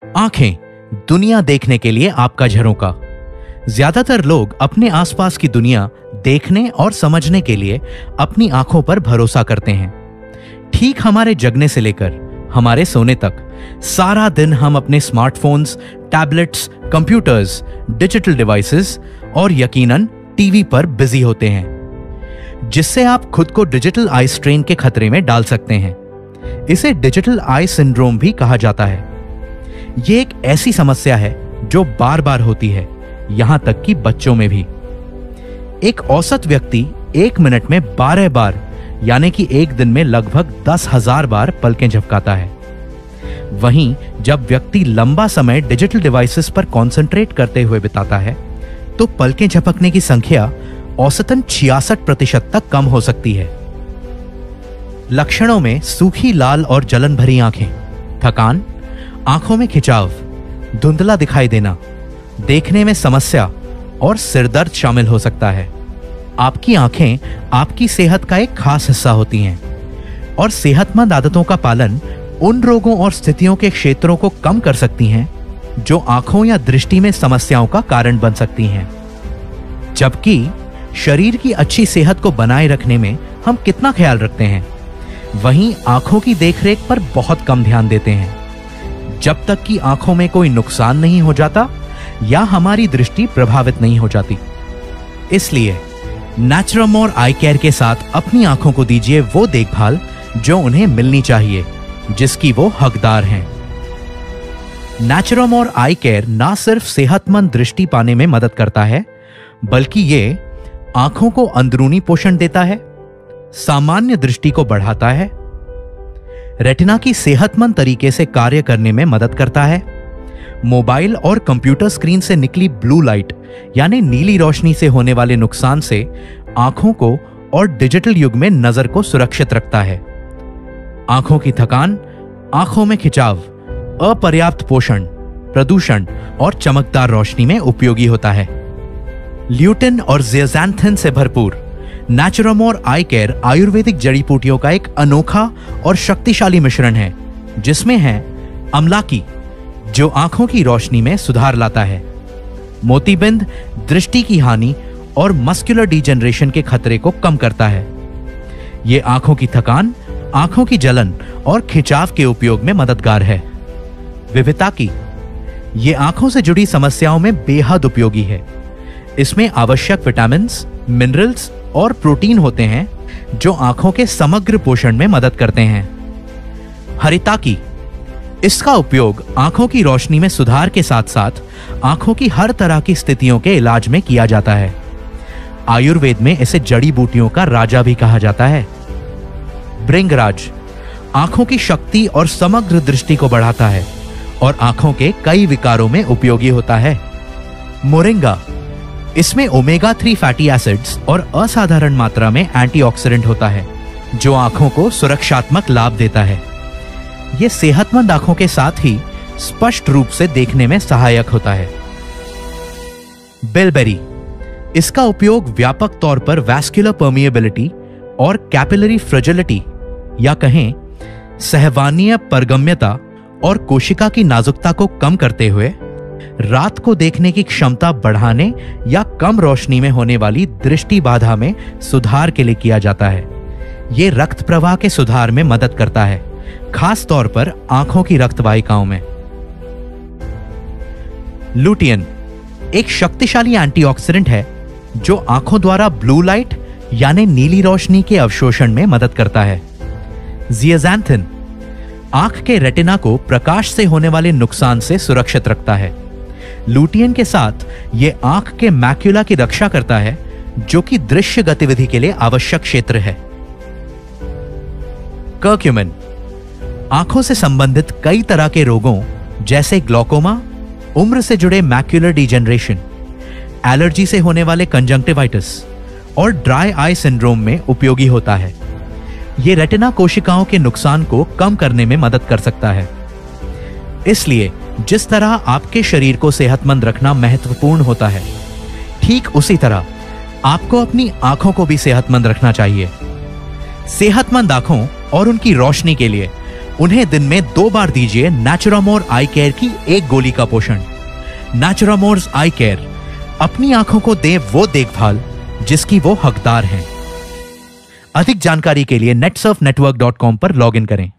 आंखें दुनिया देखने के लिए आपका झरोका। ज्यादातर लोग अपने आसपास की दुनिया देखने और समझने के लिए अपनी आंखों पर भरोसा करते हैं। ठीक हमारे जगने से लेकर हमारे सोने तक सारा दिन हम अपने smartphones, tablets, computers, digital devices और यकीनन टीवी पर बिजी होते हैं, जिससे आप खुद को डिजिटल आई स्ट्रेन के खतरे में डाल सकते हैं। इसे डिजिटल आई सिंड्रोम भी कहा जाता है। यह एक ऐसी समस्या है जो बार बार होती है, यहां तक कि बच्चों में भी। एक औसत व्यक्ति 1 मिनट में 12 बार यानी कि एक दिन में लगभग 10,000 बार पलकें झपकाता है। वहीं जब व्यक्ति लंबा समय डिजिटल डिवाइसेस पर कंसंट्रेट करते हुए बिताता है तो पलकें झपकने की संख्या औसतन 66% तक कम हो सकती है। लक्षणों में सूखी लाल और जलन भरी आंखें, थकान, आंखों में खिंचाव, धुंधला दिखाई देना, देखने में समस्या और सिरदर्द शामिल हो सकता है। आपकी आंखें आपकी सेहत का एक खास हिस्सा होती हैं और सेहतमंद आदतों का पालन उन रोगों और स्थितियों के क्षेत्रों को कम कर सकती हैं जो आंखों या दृष्टि में समस्याओं का कारण बन सकती हैं। जबकि शरीर की अच्छी सेहत को बनाए रखने में हम कितना ख्याल रखते हैं, वहीं आंखों की देखरेख पर बहुत कम ध्यान देते हैं, जब तक कि आंखों में कोई नुकसान नहीं हो जाता या हमारी दृष्टि प्रभावित नहीं हो जाती। इसलिए नेचुरमोर आई केयर के साथ अपनी आंखों को दीजिए वो देखभाल जो उन्हें मिलनी चाहिए, जिसकी वो हकदार हैं। नेचुरमोर आई केयर ना सिर्फ सेहतमंद दृष्टि पाने में मदद करता है, बल्कि ये आंखों को अंदरूनी पोषण देता है, सामान्य दृष्टि को बढ़ाता है, रेटिना की सेहतमंद तरीके से कार्य करने में मदद करता है, मोबाइल और कंप्यूटर स्क्रीन से निकली ब्लू लाइट यानी नीली रोशनी से होने वाले नुकसान से आंखों को और डिजिटल युग में नजर को सुरक्षित रखता है। आंखों की थकान, आंखों में खिंचाव, अपर्याप्त पोषण, प्रदूषण और चमकदार रोशनी में उपयोगी होता है। ल्यूटिन और ज़ेज़ैंथिन से भरपूर नेचुरमोर आई केयर आयुर्वेदिक जड़ी बूटियों का एक अनोखा और शक्तिशाली मिश्रण है, जिसमें है अमलाकी, जो आंखों की रोशनी में सुधार लाता है, मोतीबिंद दृष्टि की हानि और मस्कुलर डिजेनरेशन के खतरे को कम करता है। यह आंखों की थकान, आंखों की जलन और खिंचाव के उपयोग में मददगार है। विविताकी, यह आंखों से जुड़ी समस्याओं में बेहद उपयोगी है। इसमें आवश्यक विटामिन्स, मिनरल्स और प्रोटीन होते हैं जो आंखों के समग्र पोषण में मदद करते हैं। हरिताकी, इसका उपयोग आंखों की रोशनी में सुधार के साथ साथ आंखों की हर तरह की स्थितियों के इलाज में किया जाता है। आयुर्वेद में इसे जड़ी बूटियों का राजा भी कहा जाता है। भृंगराज, आंखों की शक्ति और समग्र दृष्टि को बढ़ाता है और आंखों के कई विकारों में उपयोगी होता है। मोरिंगा, इसमें ओमेगा 3 फैटी एसिड्स और असाधारण मात्रा में एंटीऑक्सीडेंट होता है, जो आंखों को सुरक्षात्मक लाभ देता है। यह सेहतमंद आंखों के साथ ही स्पष्ट रूप से देखने में सहायक होता है। बिलबेरी, इसका उपयोग व्यापक तौर पर वैस्कुलर परमिएबिलिटी और कैपिलरी फ्रेजिलिटी या कहें सहवानीय परगम्यता और कोशिका की नाजुकता को कम करते हुए रात को देखने की क्षमता बढ़ाने या कम रोशनी में होने वाली दृष्टि बाधा में सुधार के लिए किया जाता है। यह रक्त प्रवाह के सुधार में मदद करता है, खास तौर पर आंखों की रक्त वाहिकाओं में। लुटियन एक शक्तिशाली एंटीऑक्सीडेंट है जो आंखों द्वारा ब्लू लाइट यानी नीली रोशनी के अवशोषण में मदद करता है। ज़ेज़ैंथिन आंख के रेटिना को प्रकाश से होने वाले नुकसान से सुरक्षित रखता है। लुटियन के साथ यह आंख के मैक्युला की रक्षा करता है, जो कि दृश्य गतिविधि के लिए आवश्यक क्षेत्र है। कर्क्यूमिन आंखों से संबंधित कई तरह के रोगों जैसे ग्लौकोमा, उम्र से जुड़े मैक्युलर डिजेनरेशन, एलर्जी से होने वाले कंजंक्टिवाइटिस और ड्राई आई सिंड्रोम में उपयोगी होता है। यह रेटिना कोशिकाओं के नुकसान को कम करने में मदद कर सकता है। इसलिए जिस तरह आपके शरीर को सेहतमंद रखना महत्वपूर्ण होता है, ठीक उसी तरह आपको अपनी आंखों को भी सेहतमंद रखना चाहिए। सेहतमंद आंखों और उनकी रोशनी के लिए उन्हें दिन में 2 बार दीजिए नेचुरामोर आई केयर की 1 गोली का पोषण। नेचुरामोर्स आई केयर, अपनी आंखों को दे वो देखभाल जिसकी वो हकदार हैं। अधिक जानकारी के लिए netsurfnetwork.com पर लॉगिन करें।